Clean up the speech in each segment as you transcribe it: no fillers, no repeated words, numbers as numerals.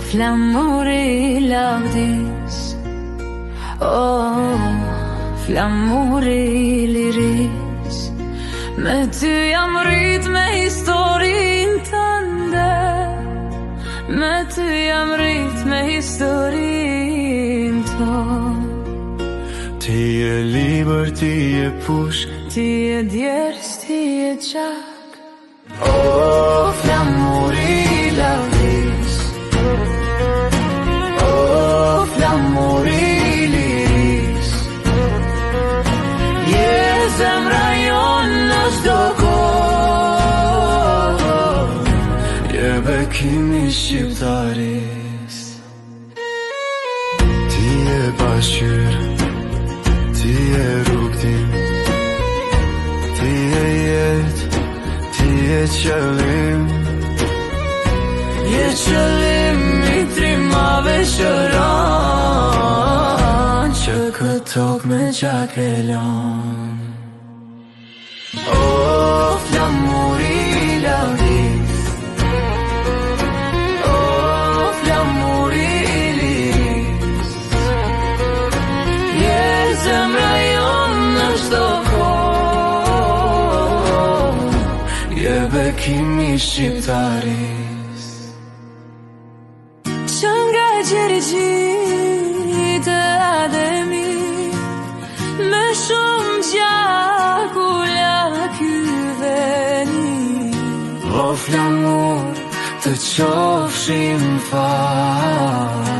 flamuri lavdis, flamuri liris. Me ty jam rrit me historin tënde, me ty jam rrit me historin tonë. Ti e libër, ti e push, ti e djers, ti e qak. flamuri lavdis, flamuri liris. Je zemra jon në çdo kohë, je bekimi shqiptaris. Ti e pasqyrë, ti e rrugtim, ti e jetë, ti e qëllim. je qëllim i trimave shëran, që këtë tokë me gjak e lon. Flamuri lavdis, Flamuri liris. Je zemra jon në çdo kohë, je bekimi shqiptaris. që nga gjergjit e ademi, me shumë gjak u la ky veni. O flamur, të qofshim fat,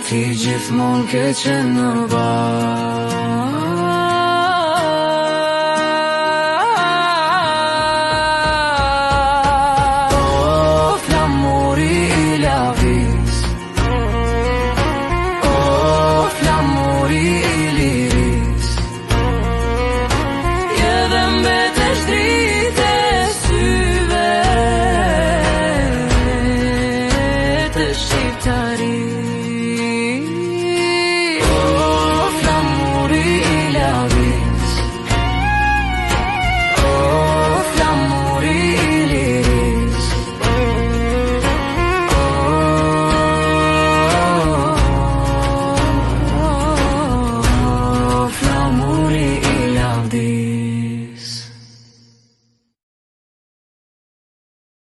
ti gjithmon ke qenë në bar.